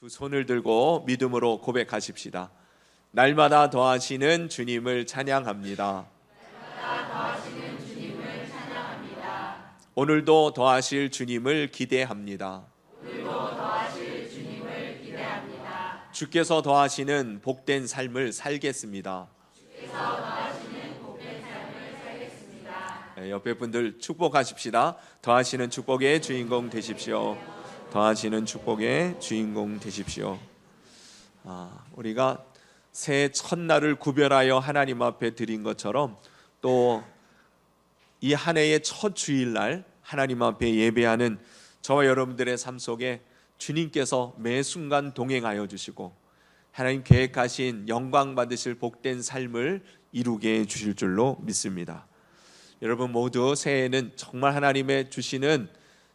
두 손을 들고 믿음으로 고백하십시다. 날마다 더하시는 주님을 찬양합니다. 오늘도 더하실 주님을 기대합니다. 주께서 더하시는 복된 삶을 살겠습니다. 옆에 분들 축복하십시다. 더하시는 축복의 주인공 되십시오. 더하시는 축복의 주인공 되십시오. 우리가 새해 첫날을 구별하여 하나님 앞에 드린 것처럼 또 이 한 해의 첫 주일날 하나님 앞에 예배하는 저와 여러분들의 삶 속에 주님께서 매 순간 동행하여 주시고 하나님 계획하신 영광 받으실 복된 삶을 이루게 해 주실 줄로 믿습니다. 여러분 모두 새해에는 정말 하나님의 주시는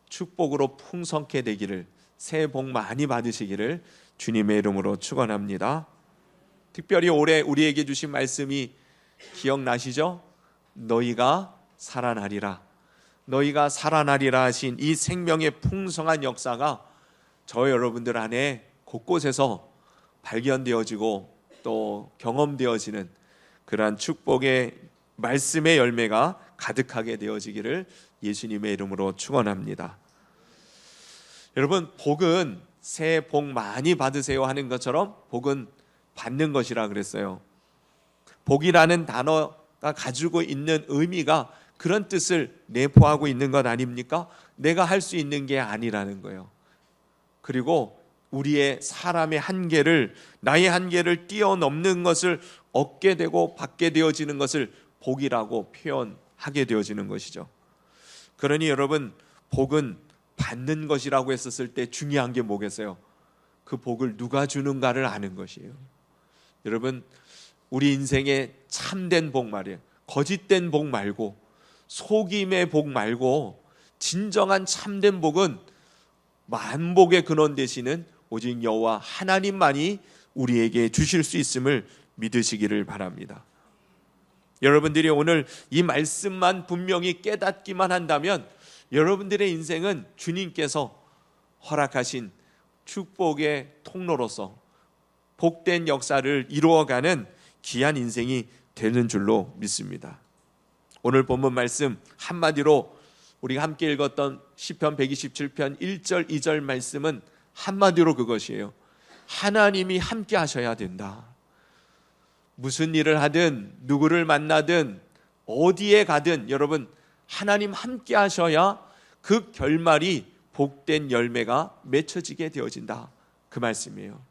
축복으로 풍성케 되기를, 새해 복 많이 받으시기를 주님의 이름으로 축원합니다. 특별히 올해 우리에게 주신 말씀이 기억나시죠? 너희가 살아나리라. 너희가 살아나리라 하신 이 생명의 풍성한 역사가 저 여러분들 안에 곳곳에서 발견되어지고 또 경험되어지는 그러한 축복의 말씀의 열매가 가득하게 되어지기를 예수님의 이름으로 축원합니다. 여러분, 복은 새해 복 많이 받으세요 하는 것처럼 복은 받는 것이라 그랬어요. 복이라는 단어가 가지고 있는 의미가 그런 뜻을 내포하고 있는 것 아닙니까? 내가 할 수 있는 게 아니라는 거예요. 그리고 우리의 사람의 한계를, 나의 한계를 뛰어넘는 것을 얻게 되고 받게 되어지는 것을 복이라고 표현하게 되어지는 것이죠. 그러니 여러분, 복은 받는 것이라고 했었을 때 중요한 게 뭐겠어요? 그 복을 누가 주는가를 아는 것이에요. 여러분, 우리 인생에 참된 복 말이에요. 거짓된 복 말고, 속임의 복 말고, 진정한 참된 복은 만복의 근원 되시는 오직 여호와 하나님만이 우리에게 주실 수 있음을 믿으시기를 바랍니다. 여러분들이 오늘 이 말씀만 분명히 깨닫기만 한다면 여러분들의 인생은 주님께서 허락하신 축복의 통로로서 복된 역사를 이루어가는 귀한 인생이 되는 줄로 믿습니다. 오늘 본문 말씀 한마디로 우리가 함께 읽었던 시편 127편 1절 2절 말씀은 한마디로 그것이에요. 하나님이 함께 하셔야 된다. 무슨 일을 하든 누구를 만나든 어디에 가든 여러분 하나님 함께 하셔야 그 결말이 복된 열매가 맺혀지게 되어진다. 그 말씀이에요.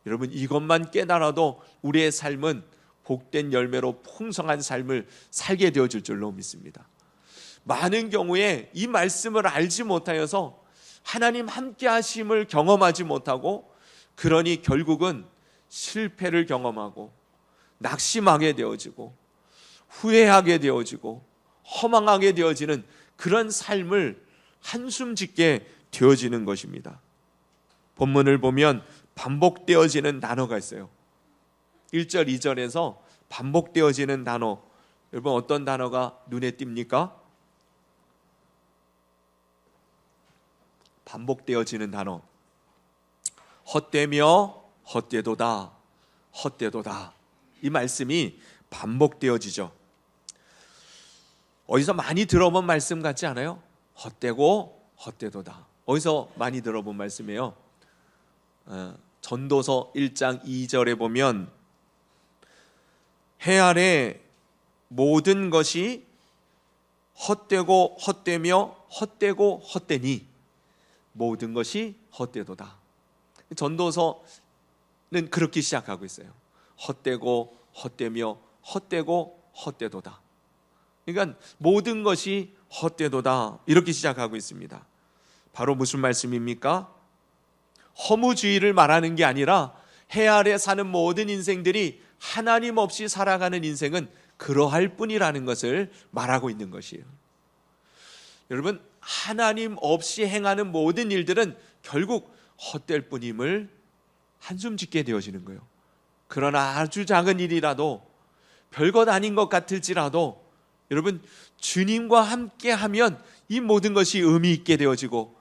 여러분 이것만 깨달아도 우리의 삶은 복된 열매로 풍성한 삶을 살게 되어질 줄로 믿습니다. 많은 경우에 이 말씀을 알지 못하여서 하나님 함께 하심을 경험하지 못하고 그러니 결국은 실패를 경험하고 낙심하게 되어지고 후회하게 되어지고 허망하게 되어지는 그런 삶을 한숨 짓게 되어지는 것입니다. 본문을 보면 반복되어지는 단어가 있어요. 1절 2절에서 반복되어지는 단어, 여러분 어떤 단어가 눈에 띕니까? 반복되어지는 단어, 헛되며 헛되도다, 헛되도다. 이 말씀이 반복되어지죠. 어디서 많이 들어본 말씀 같지 않아요? 헛되고 헛되도다. 어디서 많이 들어본 말씀이에요? 전도서 1장 2절에 보면 해 아래 모든 것이 헛되고 헛되며 헛되고 헛되니 모든 것이 헛되도다. 전도서는 그렇게 시작하고 있어요. 헛되고 헛되며 헛되고 헛되도다. 그러니까 모든 것이 헛되도다 이렇게 시작하고 있습니다. 바로 무슨 말씀입니까? 허무주의를 말하는 게 아니라 해 아래 사는 모든 인생들이 하나님 없이 살아가는 인생은 그러할 뿐이라는 것을 말하고 있는 것이에요. 여러분 하나님 없이 행하는 모든 일들은 결국 헛될 뿐임을 한숨 짓게 되어지는 거예요. 그러나 아주 작은 일이라도 별것 아닌 것 같을지라도 여러분 주님과 함께 하면 이 모든 것이 의미 있게 되어지고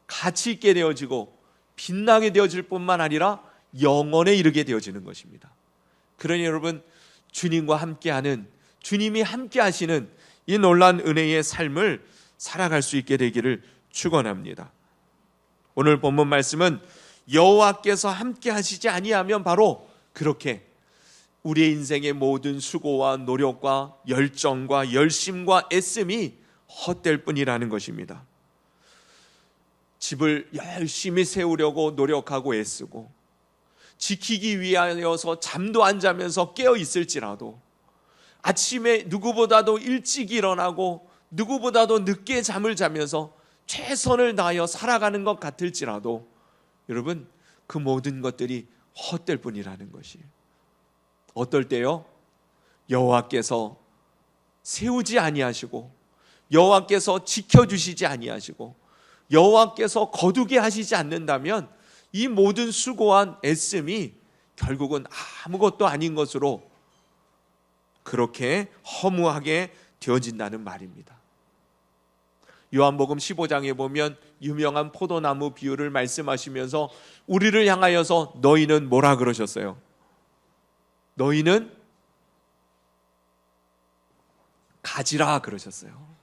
가치 있게 되어지고 빛나게 되어질 뿐만 아니라 영원에 이르게 되어지는 것입니다. 그러니 여러분, 주님과 함께하는, 주님이 함께하시는 이 놀라운 은혜의 삶을 살아갈 수 있게 되기를 축원합니다. 오늘 본문 말씀은 여호와께서 함께하시지 아니하면 바로 그렇게 우리의 인생의 모든 수고와 노력과 열정과 열심과 애씀이 헛될 뿐이라는 것입니다. 집을 열심히 세우려고 노력하고 애쓰고 지키기 위하여서 잠도 안 자면서 깨어 있을지라도, 아침에 누구보다도 일찍 일어나고 누구보다도 늦게 잠을 자면서 최선을 다하여 살아가는 것 같을지라도 여러분, 그 모든 것들이 헛될 뿐이라는 것이에요. 어떨 때요? 여호와께서 세우지 아니하시고 여호와께서 지켜주시지 아니하시고 여호와께서 거두게 하시지 않는다면 이 모든 수고한 애씀이 결국은 아무것도 아닌 것으로 그렇게 허무하게 되어진다는 말입니다. 요한복음 15장에 보면 유명한 포도나무 비유를 말씀하시면서 우리를 향하여서 너희는 뭐라 그러셨어요? 너희는 가지라 그러셨어요.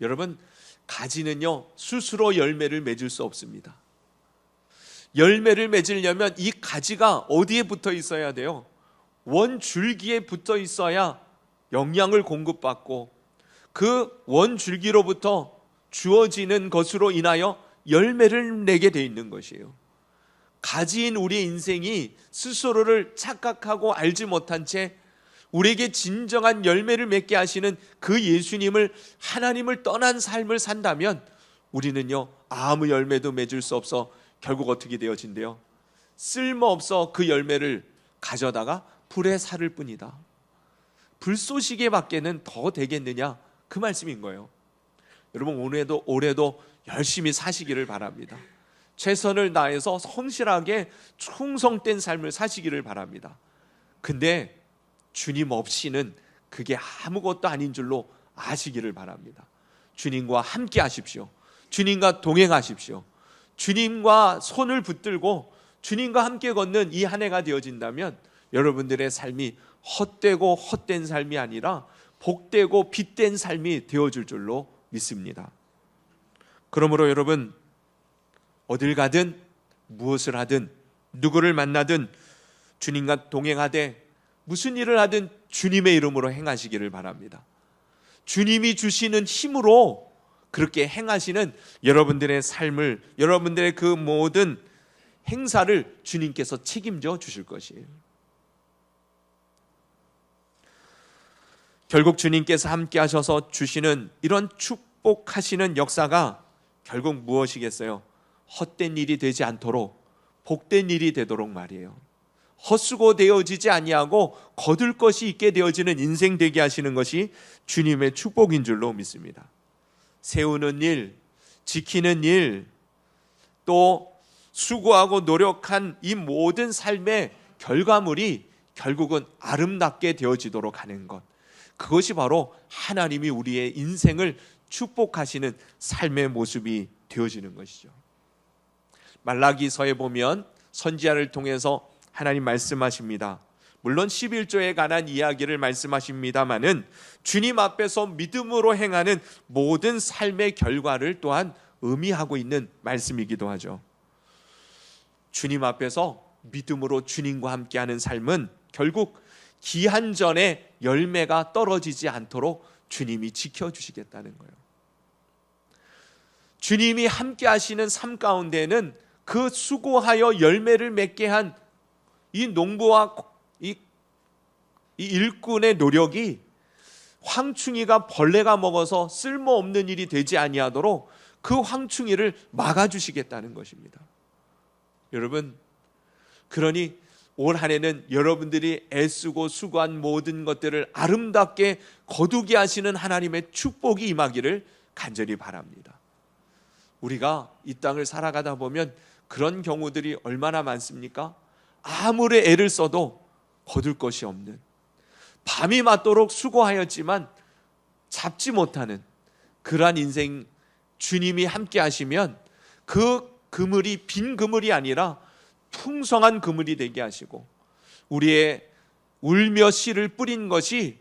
여러분, 가지는요 스스로 열매를 맺을 수 없습니다. 열매를 맺으려면 이 가지가 어디에 붙어 있어야 돼요? 원줄기에 붙어 있어야 영양을 공급받고 그 원줄기로부터 주어지는 것으로 인하여 열매를 내게 돼 있는 것이에요. 가지인 우리의 인생이 스스로를 착각하고 알지 못한 채 우리에게 진정한 열매를 맺게 하시는 그 예수님을, 하나님을 떠난 삶을 산다면 우리는요 아무 열매도 맺을 수 없어 결국 어떻게 되어진대요? 쓸모없어 그 열매를 가져다가 불에 살을 뿐이다. 불쏘시개 밖에는 더 되겠느냐, 그 말씀인 거예요. 여러분, 올해도 열심히 사시기를 바랍니다. 최선을 다해서 성실하게 충성된 삶을 사시기를 바랍니다. 근데 주님 없이는 그게 아무것도 아닌 줄로 아시기를 바랍니다. 주님과 함께 하십시오. 주님과 동행하십시오. 주님과 손을 붙들고 주님과 함께 걷는 이 한 해가 되어진다면 여러분들의 삶이 헛되고 헛된 삶이 아니라 복되고 빛된 삶이 되어줄 줄로 믿습니다. 그러므로 여러분, 어딜 가든 무엇을 하든 누구를 만나든 주님과 동행하되 무슨 일을 하든 주님의 이름으로 행하시기를 바랍니다. 주님이 주시는 힘으로 그렇게 행하시는 여러분들의 삶을, 여러분들의 그 모든 행사를 주님께서 책임져 주실 것이에요. 결국 주님께서 함께 하셔서 주시는 이런 축복하시는 역사가 결국 무엇이겠어요? 헛된 일이 되지 않도록 복된 일이 되도록 말이에요. 헛수고 되어지지 아니하고 거둘 것이 있게 되어지는 인생 되게 하시는 것이 주님의 축복인 줄로 믿습니다. 세우는 일, 지키는 일, 또 수고하고 노력한 이 모든 삶의 결과물이 결국은 아름답게 되어지도록 하는 것, 그것이 바로 하나님이 우리의 인생을 축복하시는 삶의 모습이 되어지는 것이죠. 말라기서에 보면 선지자를 통해서 하나님 말씀하십니다. 물론 11조에 관한 이야기를 말씀하십니다마는 주님 앞에서 믿음으로 행하는 모든 삶의 결과를 또한 의미하고 있는 말씀이기도 하죠. 주님 앞에서 믿음으로 주님과 함께하는 삶은 결국 기한 전에 열매가 떨어지지 않도록 주님이 지켜주시겠다는 거예요. 주님이 함께 하시는 삶 가운데는 그 수고하여 열매를 맺게 한 이 농부와 이 일꾼의 노력이 황충이가 벌레가 먹어서 쓸모없는 일이 되지 아니하도록 그 황충이를 막아주시겠다는 것입니다. 여러분, 그러니 올 한 해는 여러분들이 애쓰고 수고한 모든 것들을 아름답게 거두게 하시는 하나님의 축복이 임하기를 간절히 바랍니다. 우리가 이 땅을 살아가다 보면 그런 경우들이 얼마나 많습니까? 아무리 애를 써도 거둘 것이 없는, 밤이 맞도록 수고하였지만 잡지 못하는 그러한 인생, 주님이 함께 하시면 그 그물이 빈 그물이 아니라 풍성한 그물이 되게 하시고, 우리의 울며 씨를 뿌린 것이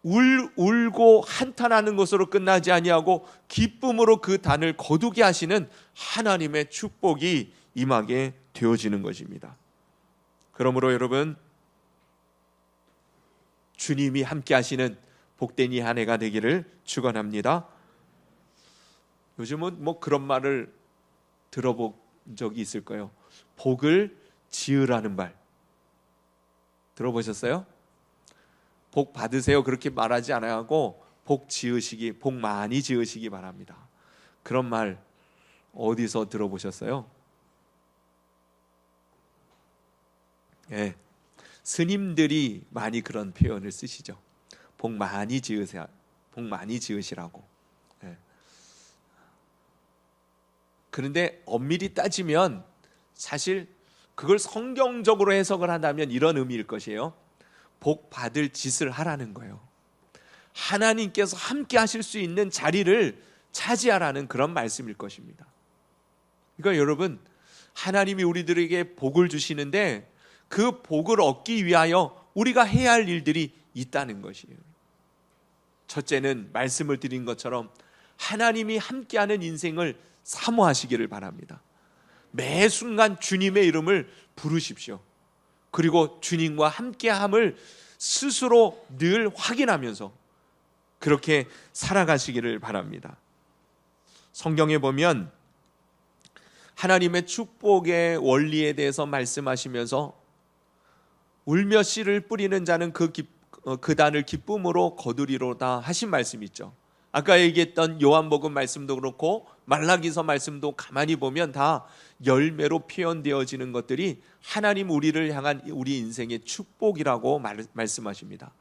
울고 한탄하는 것으로 끝나지 아니하고 기쁨으로 그 단을 거두게 하시는 하나님의 축복이 임하게 되어지는 것입니다. 그러므로 여러분, 주님이 함께 하시는 복된 이 한 해가 되기를 축원합니다. 요즘은 뭐 그런 말을 들어본 적이 있을 거예요. 복을 지으라는 말 들어보셨어요? 복 받으세요 그렇게 말하지 않아야 하고 복 많이 지으시기 바랍니다. 그런 말 어디서 들어보셨어요? 예, 스님들이 많이 그런 표현을 쓰시죠. 복 많이 지으세요. 복 많이 지으시라고. 예. 그런데 엄밀히 따지면 사실 그걸 성경적으로 해석을 한다면 이런 의미일 것이에요. 복 받을 짓을 하라는 거예요. 하나님께서 함께 하실 수 있는 자리를 차지하라는 그런 말씀일 것입니다. 그러니까 여러분, 하나님이 우리들에게 복을 주시는데 그 복을 얻기 위하여 우리가 해야 할 일들이 있다는 것이에요. 첫째는 말씀을 드린 것처럼 하나님이 함께하는 인생을 사모하시기를 바랍니다. 매 순간 주님의 이름을 부르십시오. 그리고 주님과 함께함을 스스로 늘 확인하면서 그렇게 살아가시기를 바랍니다. 성경에 보면 하나님의 축복의 원리에 대해서 말씀하시면서 울며 씨를 뿌리는 자는 그 단을 기쁨으로 거두리로다 하신 말씀이 있죠. 아까 얘기했던 요한복음 말씀도 그렇고 말라기서 말씀도 가만히 보면 다 열매로 표현되어지는 것들이 하나님 우리를 향한 우리 인생의 축복이라고 말씀하십니다.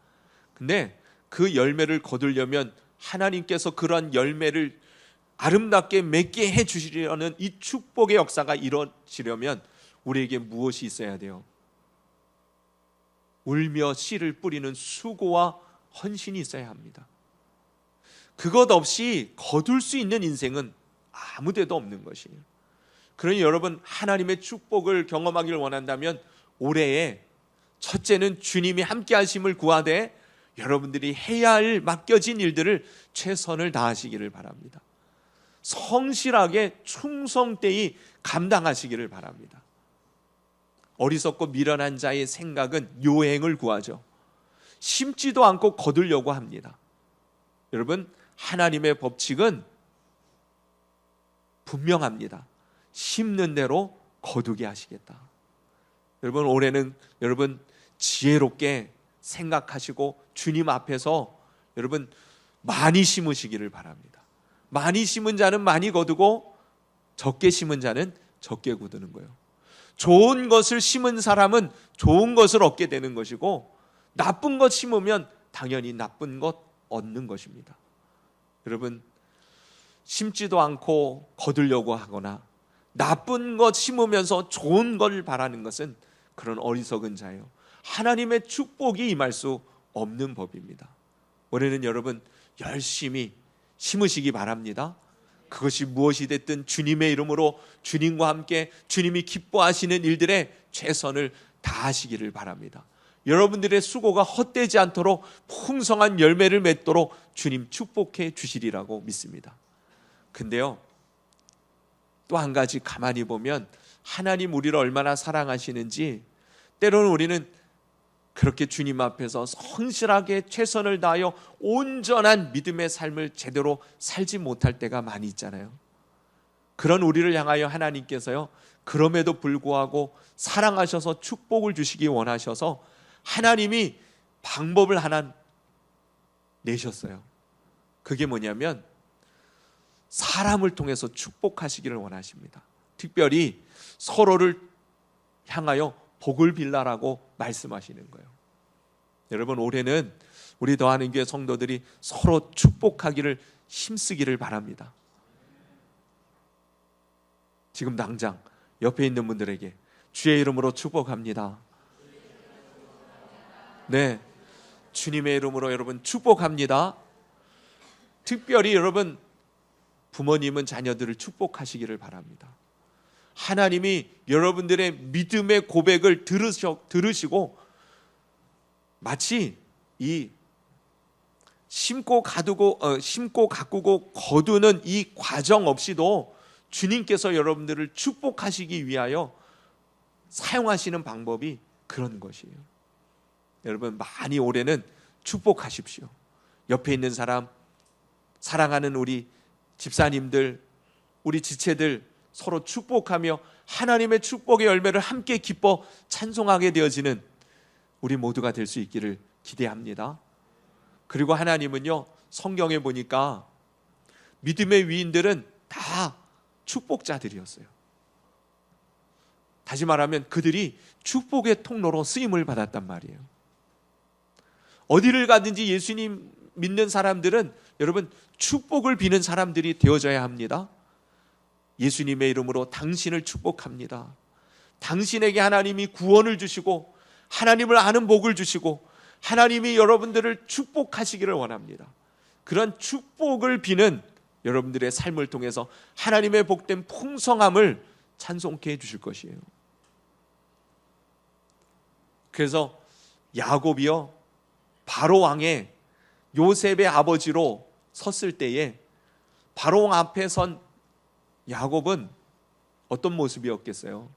근데 그 열매를 거두려면 하나님께서 그런 열매를 아름답게 맺게 해주시려는 이 축복의 역사가 이루어지려면 우리에게 무엇이 있어야 돼요? 울며 씨를 뿌리는 수고와 헌신이 있어야 합니다. 그것 없이 거둘 수 있는 인생은 아무 데도 없는 것이에요. 그러니 여러분, 하나님의 축복을 경험하기를 원한다면 올해에 첫째는 주님이 함께 하심을 구하되 여러분들이 해야 할 맡겨진 일들을 최선을 다하시기를 바랍니다. 성실하게 충성되이 감당하시기를 바랍니다. 어리석고 미련한 자의 생각은 요행을 구하죠. 심지도 않고 거두려고 합니다. 여러분, 하나님의 법칙은 분명합니다. 심는 대로 거두게 하시겠다. 여러분, 올해는 여러분 지혜롭게 생각하시고 주님 앞에서 여러분 많이 심으시기를 바랍니다. 많이 심은 자는 많이 거두고 적게 심은 자는 적게 거두는 거예요. 좋은 것을 심은 사람은 좋은 것을 얻게 되는 것이고 나쁜 것 심으면 당연히 나쁜 것 얻는 것입니다. 여러분, 심지도 않고 거두려고 하거나 나쁜 것 심으면서 좋은 걸 바라는 것은 그런 어리석은 자예요. 하나님의 축복이 임할 수 없는 법입니다. 올해는 여러분 열심히 심으시기 바랍니다. 그것이 무엇이 됐든 주님의 이름으로 주님과 함께 주님이 기뻐하시는 일들에 최선을 다하시기를 바랍니다. 여러분들의 수고가 헛되지 않도록 풍성한 열매를 맺도록 주님 축복해 주시리라고 믿습니다. 근데요, 또 한 가지 가만히 보면 하나님 우리를 얼마나 사랑하시는지 때로는 우리는 그렇게 주님 앞에서 성실하게 최선을 다하여 온전한 믿음의 삶을 제대로 살지 못할 때가 많이 있잖아요. 그런 우리를 향하여 하나님께서요, 그럼에도 불구하고 사랑하셔서 축복을 주시기 원하셔서 하나님이 방법을 하나 내셨어요. 그게 뭐냐면 사람을 통해서 축복하시기를 원하십니다. 특별히 서로를 향하여 복을 빌라라고 말씀하시는 거예요. 여러분, 올해는 우리 더하는교회 성도들이 서로 축복하기를 힘쓰기를 바랍니다. 지금 당장 옆에 있는 분들에게 주의 이름으로 축복합니다. 네, 주님의 이름으로 여러분 축복합니다. 특별히 여러분 부모님은 자녀들을 축복하시기를 바랍니다. 하나님이 여러분들의 믿음의 고백을 들으시고 마치 이 심고 가꾸고 거두는 이 과정 없이도 주님께서 여러분들을 축복하시기 위하여 사용하시는 방법이 그런 것이에요. 여러분, 많이 올해는 축복하십시오. 옆에 있는 사람, 사랑하는 우리 집사님들, 우리 지체들 서로 축복하며 하나님의 축복의 열매를 함께 기뻐 찬송하게 되어지는 우리 모두가 될 수 있기를 기대합니다. 그리고 하나님은요, 성경에 보니까 믿음의 위인들은 다 축복자들이었어요. 다시 말하면 그들이 축복의 통로로 쓰임을 받았단 말이에요. 어디를 가든지 예수님 믿는 사람들은 여러분 축복을 비는 사람들이 되어져야 합니다. 예수님의 이름으로 당신을 축복합니다. 당신에게 하나님이 구원을 주시고 하나님을 아는 복을 주시고 하나님이 여러분들을 축복하시기를 원합니다. 그런 축복을 비는 여러분들의 삶을 통해서 하나님의 복된 풍성함을 찬송케 해주실 것이에요. 그래서 야곱이요, 바로 왕의 요셉의 아버지로 섰을 때에 바로 왕 앞에 선 야곱은 어떤 모습이었겠어요?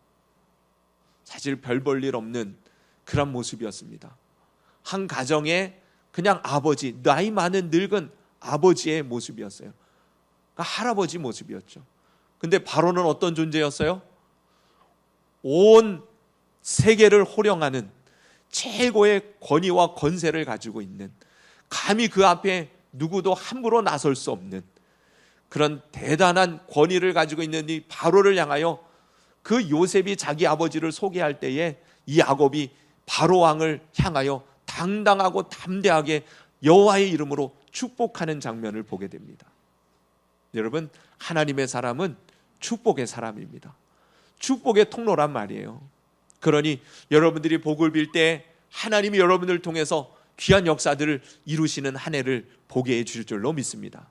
사실 별 볼 일 없는 그런 모습이었습니다. 한 가정에 그냥 아버지, 나이 많은 늙은 아버지의 모습이었어요. 그러니까 할아버지 모습이었죠. 근데 바로는 어떤 존재였어요? 온 세계를 호령하는 최고의 권위와 권세를 가지고 있는, 감히 그 앞에 누구도 함부로 나설 수 없는 그런 대단한 권위를 가지고 있는 이 바로를 향하여 그 요셉이 자기 아버지를 소개할 때에 이 야곱이 바로 왕을 향하여 당당하고 담대하게 여호와의 이름으로 축복하는 장면을 보게 됩니다. 여러분, 하나님의 사람은 축복의 사람입니다. 축복의 통로란 말이에요. 그러니 여러분들이 복을 빌 때 하나님이 여러분들을 통해서 귀한 역사들을 이루시는 한 해를 보게 해 주실 줄로 믿습니다.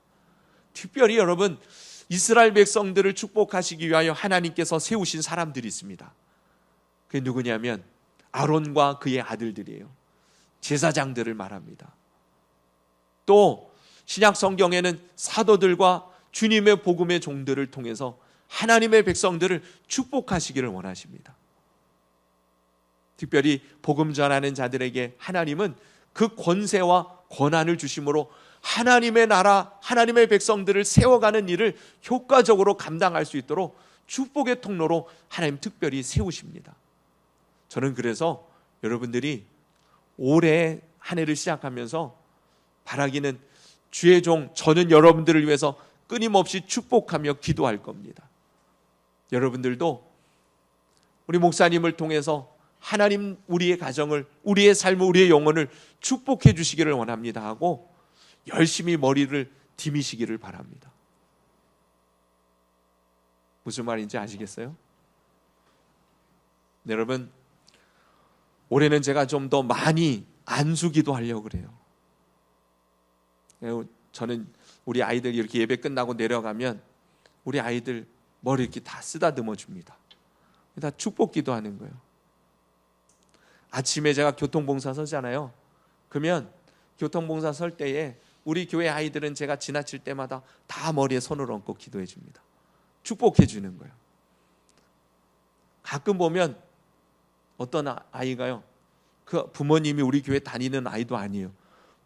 특별히 여러분, 이스라엘 백성들을 축복하시기 위하여 하나님께서 세우신 사람들이 있습니다. 그게 누구냐면 아론과 그의 아들들이에요. 제사장들을 말합니다. 또 신약 성경에는 사도들과 주님의 복음의 종들을 통해서 하나님의 백성들을 축복하시기를 원하십니다. 특별히 복음 전하는 자들에게 하나님은 그 권세와 권한을 주심으로 하나님의 나라, 하나님의 백성들을 세워가는 일을 효과적으로 감당할 수 있도록 축복의 통로로 하나님 특별히 세우십니다. 저는 그래서 여러분들이 올해 한 해를 시작하면서 바라기는 주의 종 저는 여러분들을 위해서 끊임없이 축복하며 기도할 겁니다. 여러분들도 우리 목사님을 통해서 하나님 우리의 가정을, 우리의 삶을, 우리의 영혼을 축복해 주시기를 원합니다 하고 열심히 머리를 디미시기를 바랍니다. 무슨 말인지 아시겠어요? 네, 여러분, 올해는 제가 좀 더 많이 안수기도 하려고 그래요. 저는 우리 아이들이 이렇게 예배 끝나고 내려가면 우리 아이들 머리 이렇게 다 쓰다듬어 줍니다. 다 축복기도 하는 거예요. 아침에 제가 교통봉사 서잖아요. 그러면 교통봉사 설 때에 우리 교회 아이들은 제가 지나칠 때마다 다 머리에 손을 얹고 기도해 줍니다. 축복해 주는 거예요. 가끔 보면 어떤 아이가요, 그 부모님이 우리 교회 다니는 아이도 아니에요.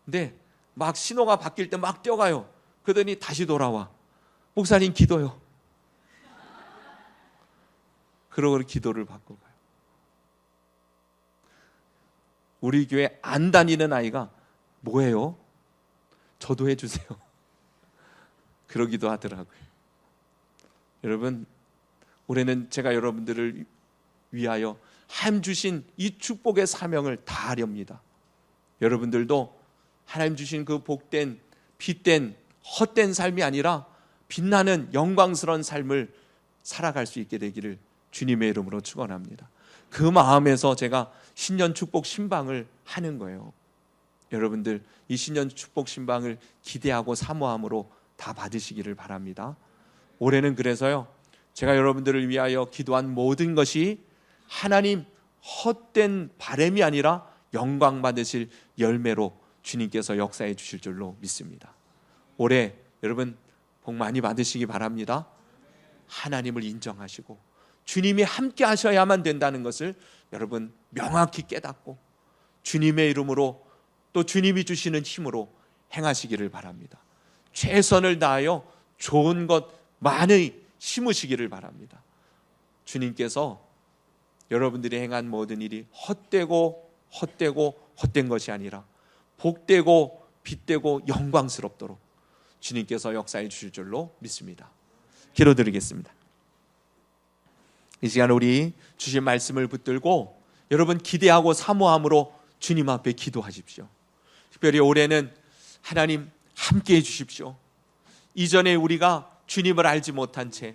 근데 막 신호가 바뀔 때 막 뛰어가요. 그러더니 다시 돌아와. 목사님 기도요. 그러고 기도를 받고 가요. 우리 교회 안 다니는 아이가 뭐예요? 저도 해주세요. 그러기도 하더라고요. 여러분, 올해는 제가 여러분들을 위하여 하나님 주신 이 축복의 사명을 다하렵니다. 여러분들도 하나님 주신 그 복된, 빛된, 헛된 삶이 아니라 빛나는 영광스러운 삶을 살아갈 수 있게 되기를 주님의 이름으로 축원합니다. 그 마음에서 제가 신년 축복 신방을 하는 거예요. 여러분들 이 신년 축복 신방을 기대하고 사모함으로 다 받으시기를 바랍니다. 올해는 그래서요, 제가 여러분들을 위하여 기도한 모든 것이 하나님 헛된 바람이 아니라 영광 받으실 열매로 주님께서 역사해 주실 줄로 믿습니다. 올해 여러분 복 많이 받으시기 바랍니다. 하나님을 인정하시고 주님이 함께 하셔야만 된다는 것을 여러분 명확히 깨닫고 주님의 이름으로 또 주님이 주시는 힘으로 행하시기를 바랍니다. 최선을 다하여 좋은 것 많이 심으시기를 바랍니다. 주님께서 여러분들이 행한 모든 일이 헛된 것이 아니라 복되고 빛되고 영광스럽도록 주님께서 역사해 주실 줄로 믿습니다. 기도드리겠습니다. 이 시간 우리 주신 말씀을 붙들고 여러분 기대하고 사모함으로 주님 앞에 기도하십시오. 특별히 올해는 하나님 함께해 주십시오. 이전에 우리가 주님을 알지 못한 채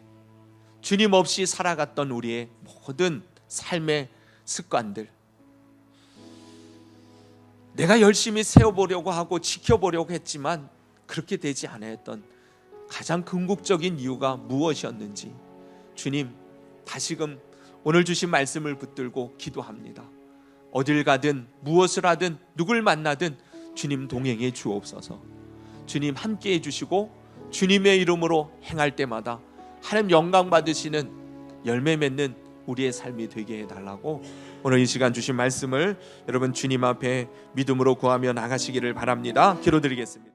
주님 없이 살아갔던 우리의 모든 삶의 습관들, 내가 열심히 세워보려고 하고 지켜보려고 했지만 그렇게 되지 않았던 가장 궁극적인 이유가 무엇이었는지 주님 다시금 오늘 주신 말씀을 붙들고 기도합니다. 어딜 가든 무엇을 하든 누굴 만나든 주님 동행해 주옵소서. 주님 함께해 주시고 주님의 이름으로 행할 때마다 하나님 영광 받으시는 열매 맺는 우리의 삶이 되게 해달라고 오늘 이 시간 주신 말씀을 여러분 주님 앞에 믿음으로 구하며 나가시기를 바랍니다. 기도드리겠습니다.